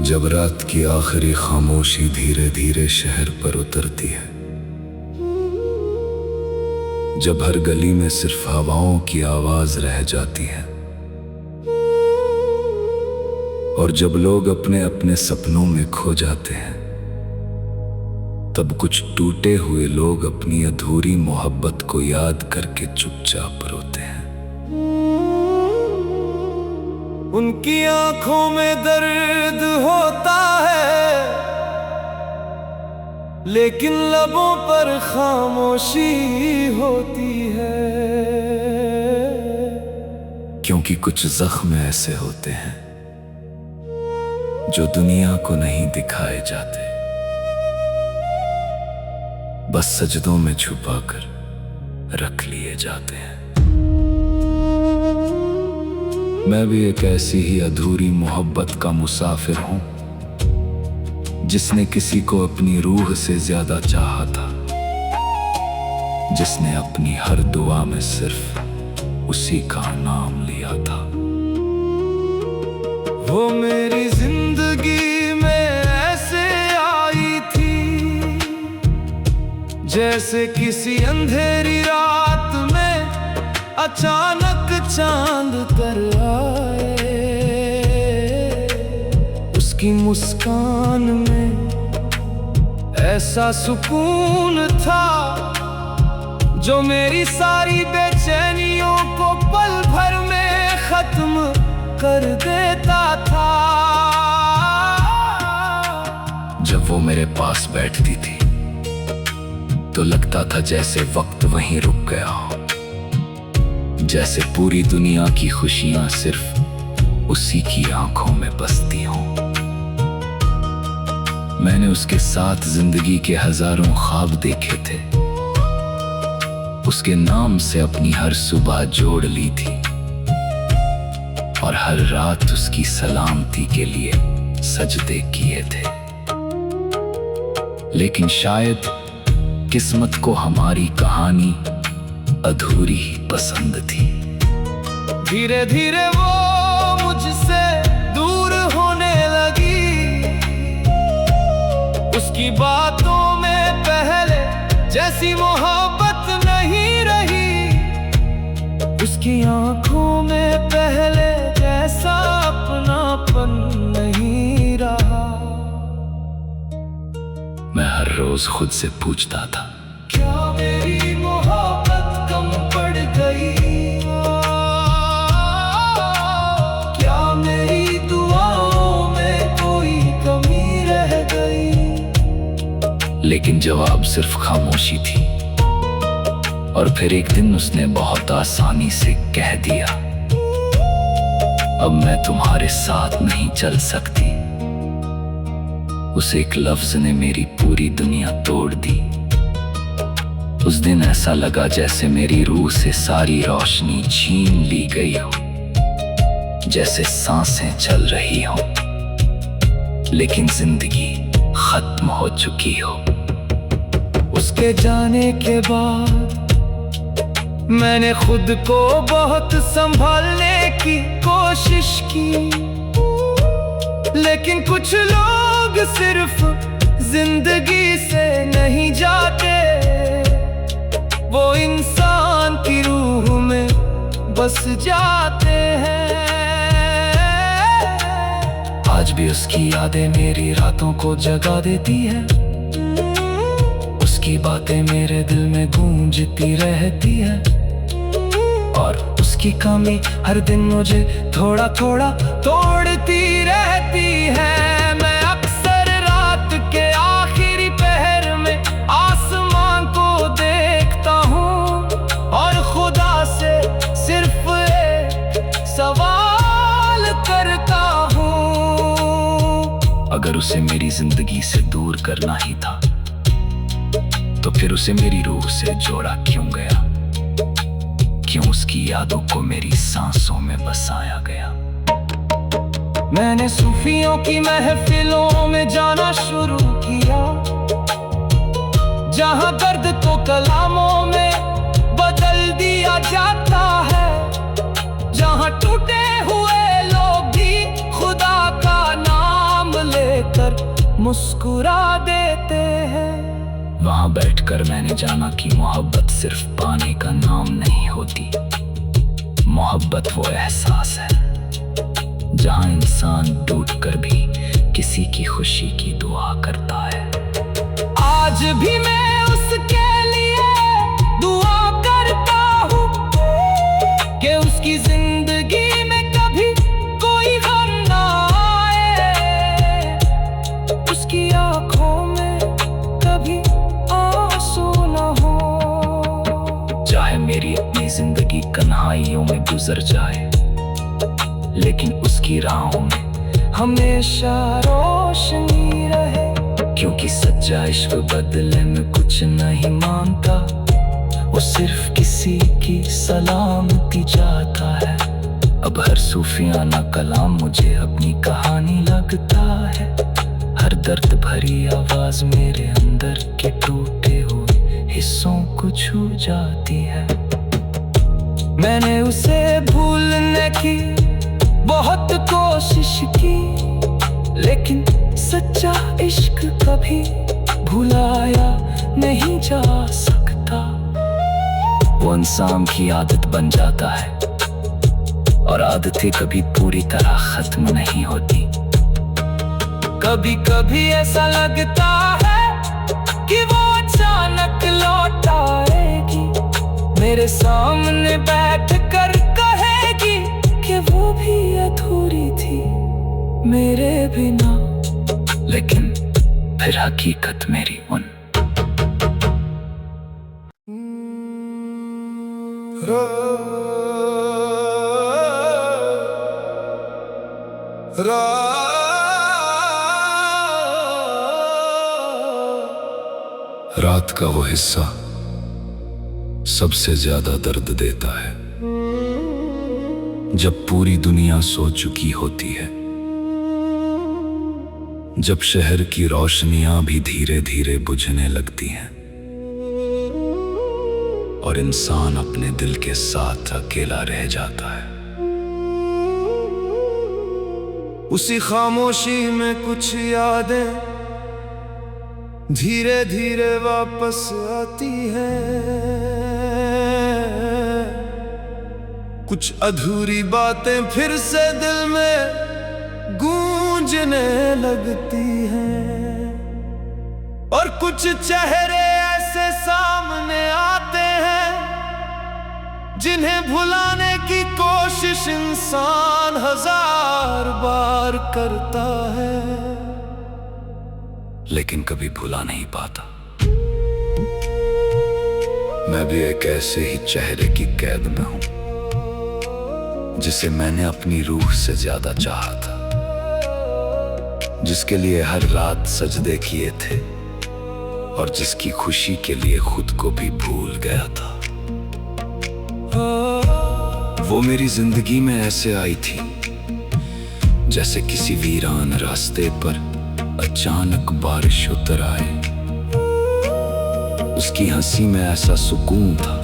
जब रात की आखिरी खामोशी धीरे धीरे शहर पर उतरती है, जब हर गली में सिर्फ हवाओं की आवाज रह जाती है, और जब लोग अपने अपने सपनों में खो जाते हैं, तब कुछ टूटे हुए लोग अपनी अधूरी मोहब्बत को याद करके चुपचाप रोते हैं। उनकी आंखों में दर्द होता है, लेकिन लबों पर खामोशी होती है। क्योंकि कुछ जख्म ऐसे होते हैं जो दुनिया को नहीं दिखाए जाते, बस सजदों में छुपाकर रख लिए जाते हैं। मैं भी एक ऐसी ही अधूरी मोहब्बत का मुसाफिर हूं, जिसने किसी को अपनी रूह से ज्यादा चाहा था, जिसने अपनी हर दुआ में सिर्फ उसी का नाम लिया था। वो मेरी जिंदगी में ऐसे आई थी, जैसे किसी अंधेरी रात में अचानक चांद तर आए। उसकी मुस्कान में ऐसा सुकून था जो मेरी सारी बेचैनियों को पल भर में खत्म कर देता था। जब वो मेरे पास बैठती थी तो लगता था जैसे वक्त वहीं रुक गया हो, जैसे पूरी दुनिया की खुशियां सिर्फ उसी की आंखों में बसती हों। मैंने उसके साथ जिंदगी के हजारों ख्वाब देखे थे, उसके नाम से अपनी हर सुबह जोड़ ली थी, और हर रात उसकी सलामती के लिए सजदे किए थे। लेकिन शायद किस्मत को हमारी कहानी अधूरी ही पसंद थी। धीरे धीरे वो मुझसे दूर होने लगी, उसकी बातों में पहले जैसी मोहब्बत नहीं रही, उसकी आंखों में पहले जैसा अपनापन नहीं रहा। मैं हर रोज खुद से पूछता था, क्या मेरी मोहब्बत कम पड़ गई? क्या मेरी दुआओं में कोई कमी रह गई? लेकिन जवाब सिर्फ खामोशी थी। और फिर एक दिन उसने बहुत आसानी से कह दिया, अब मैं तुम्हारे साथ नहीं चल सकती। उस एक लफ्ज ने मेरी पूरी दुनिया तोड़ दी। उस दिन ऐसा लगा जैसे मेरी रूह से सारी रोशनी छीन ली गई हो, जैसे सांसें चल रही हो लेकिन जिंदगी खत्म हो चुकी हो। उसके जाने के बाद मैंने खुद को बहुत संभालने की कोशिश की, लेकिन कुछ लोग सिर्फ जिंदगी से नहीं जाते, वो इंसान की रूह में बस जाते हैं। आज भी उसकी यादें मेरी रातों को जगा देती है, उसकी बातें मेरे दिल में गूंजती रहती है, और उसकी कमी हर दिन मुझे थोड़ा थोड़ा तोड़ती रहती है। मैं अक्सर रात के आखिरी पहर में आसमान को देखता हूँ और खुदा से सिर्फ एक सवाल करता हूँ। अगर उसे मेरी जिंदगी से दूर करना ही था तो फिर उसे मेरी रूह से जोड़ा क्यों गया? क्यों उसकी यादों को मेरी सांसों में बसाया गया? मैंने सूफियों की महफिलों में जाना शुरू किया, जहां दर्द को कलामों में बदल दिया जाता है, जहां टूटे हुए लोग भी खुदा का नाम ले मुस्कुरा देते हैं। वहां बैठकर मैंने जाना कि मोहब्बत सिर्फ पाने का नाम नहीं होती। मोहब्बत वो एहसास है जहां इंसान डूबकर भी किसी की खुशी की दुआ करता है। आज भी मैं उसके लिए दुआ करता हूँ कि उसकी जिंदगी में कभी कोई गम ना आए, उसकी आंखों में कभी आंसू ना हो। चाहे मेरी अपनी जिंदगी कन्हाइयों में गुजर जाए, लेकिन उसकी राहों में हमेशा रोशनी रहे। क्योंकि सच्चा इश्क बदले में कुछ नहीं मांगता, वो सिर्फ किसी की सलामती चाहता है। अब हर सूफियाना कलाम मुझे अपनी कहानी लगता है। हर दर्द भरी आवाज मेरे अंदर के टूटे हुए हिस्सों को छू जाती है। मैंने उसे भूलने की बहुत कोशिश की, लेकिन सच्चा इश्क कभी भुलाया नहीं जा सकता। वो इंसान की आदत बन जाता है, और आदतें कभी पूरी तरह खत्म नहीं होती। कभी कभी ऐसा लगता है कि वो अचानक लौट आएगी, मेरे सामने बैठ कर कहेगी कि वो भी अधूरी थी मेरे बिना। लेकिन फिर हकीकत मेरी उन रात का वो हिस्सा सबसे ज्यादा दर्द देता है, जब पूरी दुनिया सो चुकी होती है, जब शहर की रोशनियां भी धीरे धीरे बुझने लगती हैं और इंसान अपने दिल के साथ अकेला रह जाता है। उसी खामोशी में कुछ यादें धीरे धीरे वापस आती हैं, कुछ अधूरी बातें फिर से दिल में गूंजने लगती हैं, और कुछ चेहरे ऐसे सामने आते हैं जिन्हें भुलाने की कोशिश इंसान 1000 बार करता है, लेकिन कभी भुला नहीं पाता। मैं भी एक ऐसे ही चेहरे की कैद में हूं, जिसे मैंने अपनी रूह से ज्यादा चाहा था, जिसके लिए हर रात सजदे किए थे और जिसकी खुशी के लिए खुद को भी भूल गया था। वो मेरी जिंदगी में ऐसे आई थी जैसे किसी वीरान रास्ते पर अचानक बारिश उतर आए। उसकी हंसी में ऐसा सुकून था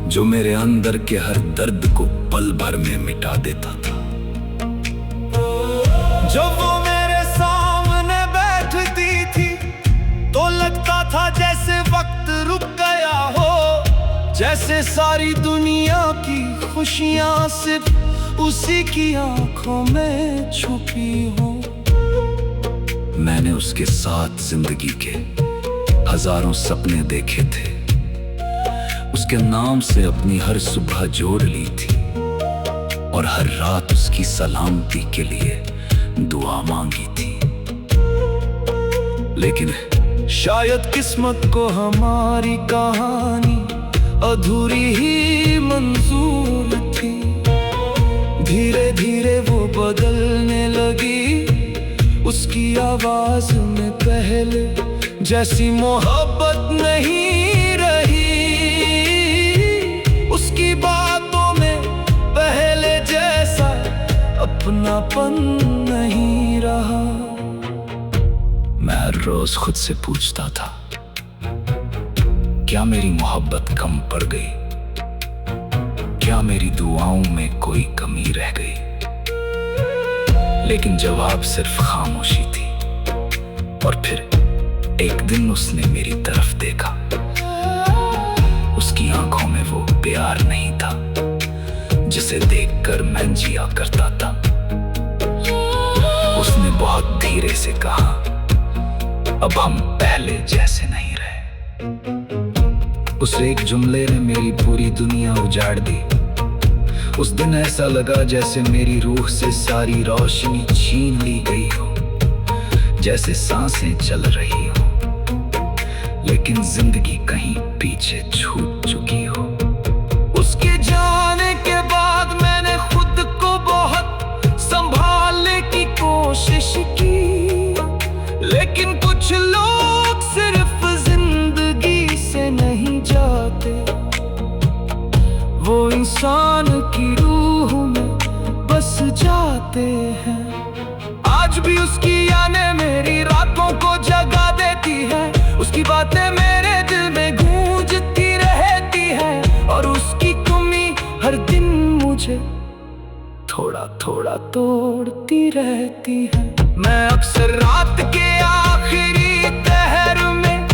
जो मेरे अंदर के हर दर्द को पल भर में मिटा देता था। जब वो मेरे सामने बैठती थी तो लगता था जैसे वक्त रुक गया हो, जैसे सारी दुनिया की खुशियां सिर्फ उसी की आंखों में छुपी हो। मैंने उसके साथ जिंदगी के हजारों सपने देखे थे, उसके नाम से अपनी हर सुबह जोड़ ली थी और हर रात उसकी सलामती के लिए दुआ मांगी थी। लेकिन शायद किस्मत को हमारी कहानी अधूरी ही मंजूर थी। धीरे धीरे वो बदलने लगी, उसकी आवाज में पहले जैसी मोहब्बत नहीं रही, उसकी बातों में पहले जैसा अपनापन नहीं रहा। मैं हर रोज खुद से पूछता था, क्या मेरी मोहब्बत कम पड़ गई? क्या मेरी दुआओं में कोई कमी रह गई? लेकिन जवाब सिर्फ खामोशी थी। और फिर एक दिन उसने मेरी तरफ देखा। उसकी आंखों में वो प्यार नहीं था जिसे देखकर मैं जिया करता था। उसने बहुत धीरे से कहा, अब हम पहले जैसे नहीं रहे। उस एक जुमले ने मेरी पूरी दुनिया उजाड़ दी। उस दिन ऐसा लगा जैसे मेरी रूह से सारी रोशनी छीन ली गई हो, जैसे सांसें चल रही हो लेकिन जिंदगी कहीं पीछे छूट चुकी हो। उसके जाने के बाद मैंने खुद को बहुत संभालने की कोशिश की, लेकिन कुछ लोग सिर्फ जिंदगी से नहीं जाते, वो इंसान की रूह में बस जाते हैं। आज भी उसकी यादें मेरी रातों को जगा देती है, उसकी बातें मेरे दिल में गूंजती रहती है, और उसकी कमी हर दिन मुझे थोड़ा थोड़ा तोड़ती रहती है। मैं अक्सर रात के आखिरी पहर में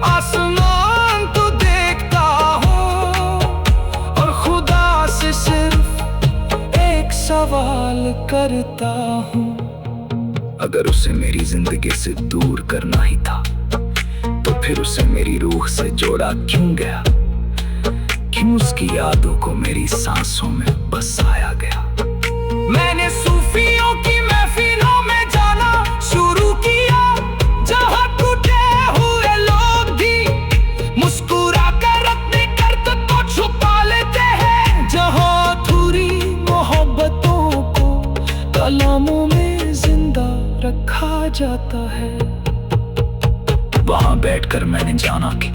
आसमान तो देखता हूँ और खुदा से सिर्फ एक सवाल करता हूँ, अगर उसे मेरी जिंदगी से दूर करना ही था तो फिर उसे मेरी रूह से जोड़ा क्यों गया? क्यों उसकी यादों को मेरी सांसों में बसाया गया? मैंने सूफियों की महफिलों में जाना शुरू किया, जहां टूटे हुए लोग भी मुस्कुरा कर अपने दर्द को छुपा लेते हैं, जहां अधूरी मोहब्बतों को कलामों में जिंदा रखा जाता है। वहां बैठकर मैंने जाना कि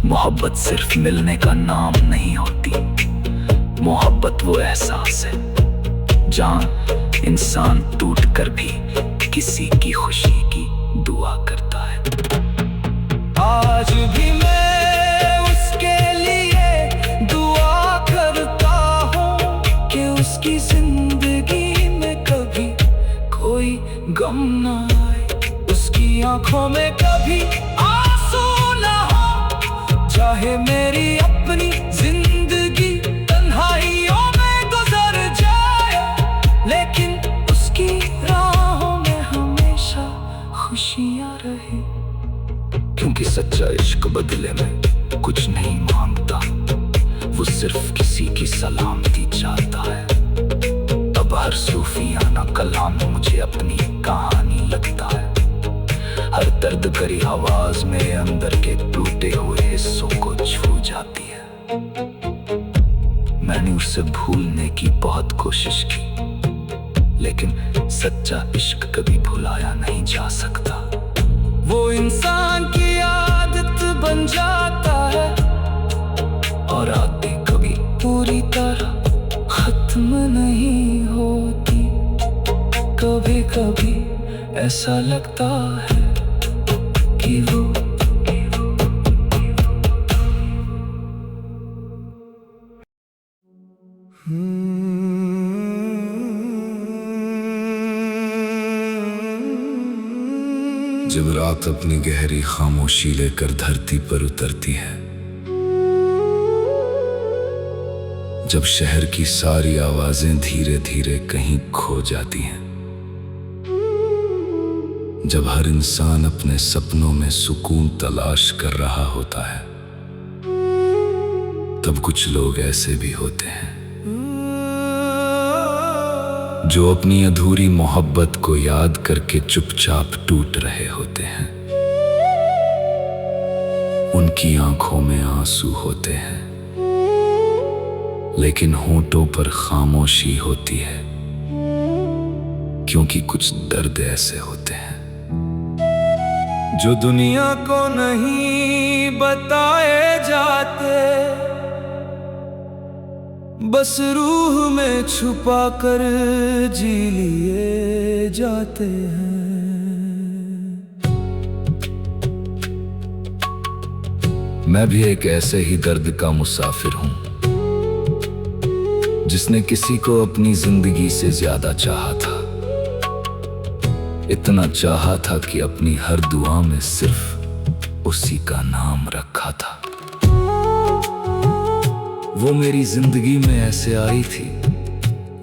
मोहब्बत सिर्फ मिलने का नाम नहीं होती। मोहब्बत वो एहसास है जहां इंसान टूट कर भी किसी की खुशी की दुआ करता है। आज भी मैं उसके लिए दुआ करता हूँ कि उसकी जिंदगी में कभी कोई गम ना आए, उसकी आंखों में कभी आंसू ना हो, चाहे मेरी अपनी जिंदगी तन्हाइयों में गुजर जाए, लेकिन उसकी राहों में हमेशा खुशियां रहे। क्योंकि सच्चा इश्क बदले में कुछ नहीं मांगता, वो सिर्फ किसी की सलामती चाहता है। अब हर सूफियाना कलाम मुझे अपनी कहानी लगता है, हर दर्द भरी आवाज मेरे अंदर के टूटे हुए हिस्सों को छू जाती है। मैंने उसे भूलने की बहुत कोशिश की, लेकिन सच्चा इश्क कभी भुलाया नहीं जा सकता। वो इंसान की आदत बन जाता है और आदतें कभी पूरी तरह खत्म नहीं होती। कभी कभी ऐसा लगता है कि वो जब रात अपनी गहरी खामोशी लेकर धरती पर उतरती है, जब शहर की सारी आवाजें धीरे धीरे कहीं खो जाती हैं, जब हर इंसान अपने सपनों में सुकून तलाश कर रहा होता है, तब कुछ लोग ऐसे भी होते हैं जो अपनी अधूरी मोहब्बत को याद करके चुपचाप टूट रहे होते हैं। उनकी आंखों में आंसू होते हैं, लेकिन होंठों पर खामोशी होती है, क्योंकि कुछ दर्द ऐसे होते हैं जो दुनिया को नहीं बताए जाते, बस रूह में छुपा कर जी लिए जाते हैं। मैं भी एक ऐसे ही दर्द का मुसाफिर हूं, जिसने किसी को अपनी जिंदगी से ज्यादा चाहा था, इतना चाहा था कि अपनी हर दुआ में सिर्फ उसी का नाम रखा था। वो मेरी जिंदगी में ऐसे आई थी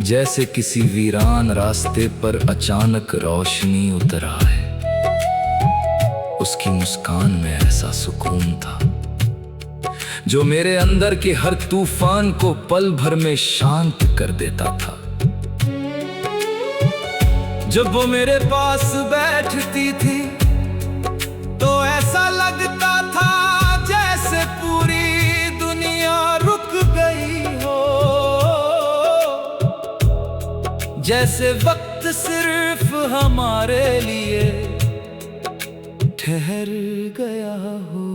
जैसे किसी वीरान रास्ते पर अचानक रोशनी उतर आए। उसकी मुस्कान में ऐसा सुकून था जो मेरे अंदर के हर तूफान को पल भर में शांत कर देता था। जब वो मेरे पास बैठती थी तो ऐसा लगता था जैसे पूरी दुनिया रुक गई हो, जैसे वक्त सिर्फ हमारे लिए ठहर गया हो।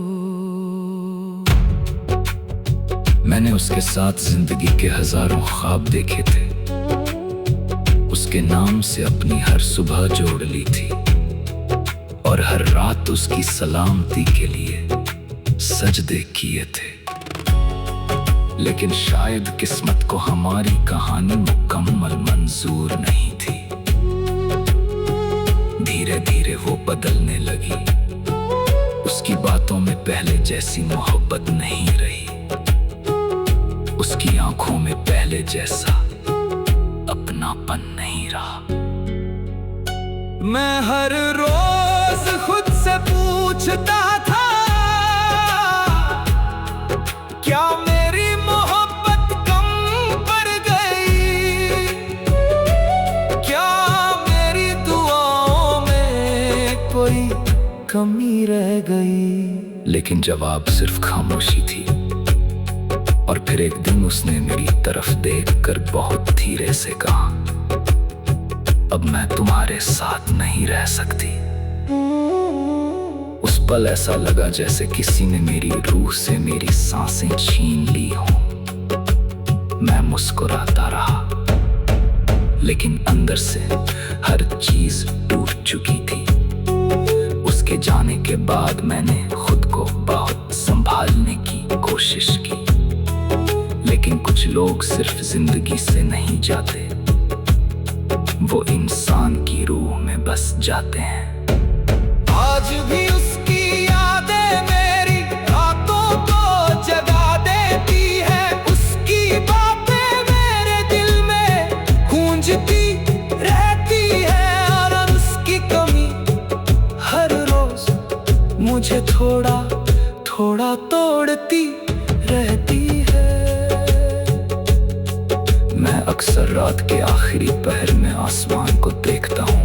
मैंने उसके साथ जिंदगी के हजारों ख्वाब देखे थे। उसके नाम से अपनी हर सुबह जोड़ ली थी और हर रात उसकी सलामती के लिए सजदे किए थे। लेकिन शायद किस्मत को हमारी कहानी मुकम्मल मंजूर नहीं थी। धीरे धीरे वो बदलने लगी। उसकी बातों में पहले जैसी मोहब्बत नहीं रही। उसकी आंखों में पहले जैसा अपनापन नहीं रहा। मैं हर रोज खुद से पूछता था, क्या मेरी मोहब्बत कम पड़ गई? क्या मेरी दुआओं में कोई कमी रह गई? लेकिन जवाब सिर्फ खामोशी थी। और फिर एक दिन उसने मेरी तरफ देखकर बहुत धीरे से कहा, अब मैं तुम्हारे साथ नहीं रह सकती। उस पल ऐसा लगा जैसे किसी ने मेरी रूह से मेरी सांसें छीन ली हो। मैं मुस्कुराता रहा, लेकिन अंदर से हर चीज टूट चुकी थी। उसके जाने के बाद मैंने खुद को बहुत संभालने की कोशिश की। लेकिन कुछ लोग सिर्फ जिंदगी से नहीं जाते, वो इंसान की रूह में बस जाते हैं। आज भी उसकी यादें मेरी रातों को जगा देती है। उसकी बातें मेरे दिल में गूंजती रहती है। और उसकी कमी हर रोज मुझे थोड़ा थोड़ा तोड़ती रहती है। मैं अक्सर रात के आखिरी पहर में आसमान को देखता हूँ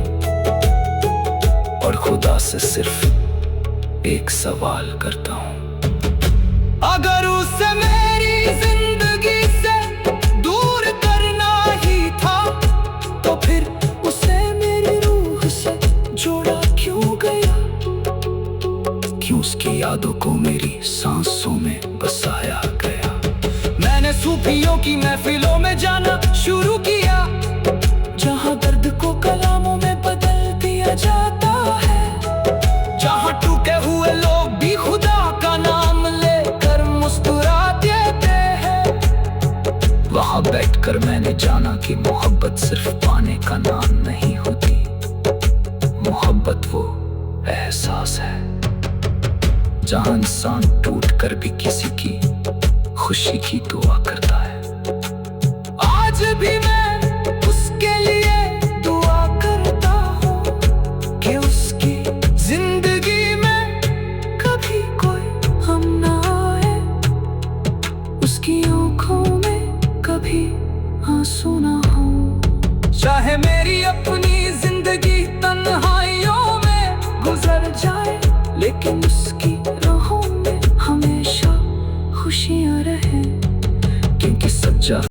और खुदा से सिर्फ एक सवाल करता हूँ, अगर उसे मेरी जिंदगी से दूर करना ही था तो फिर उसे मेरी रूह से जोड़ा क्यों गया? क्यों उसकी यादों को मेरी सांसों में बसाया गया? मैंने सूफियों की महफिलों में जाना शुरू किया, जहां दर्द को कलामों में बदल दिया जाता है। जहां टूटे हुए लोग भी खुदा का नाम लेकर मुस्कुरा देते हैं। वहां बैठकर मैंने जाना कि मोहब्बत सिर्फ पाने का नाम नहीं होती। मोहब्बत वो एहसास है जहां इंसान टूट कर भी किसी की खुशी की दुआ करता है। आज भी मैं उसके लिए दुआ करता हूँ कि उसकी जिंदगी में कभी कोई गम ना आए। उसकी आंखों में कभी आंसू ना हो। चाहे मेरी अपनी जिंदगी तन्हाइयों में गुजर जाए, लेकिन उसकी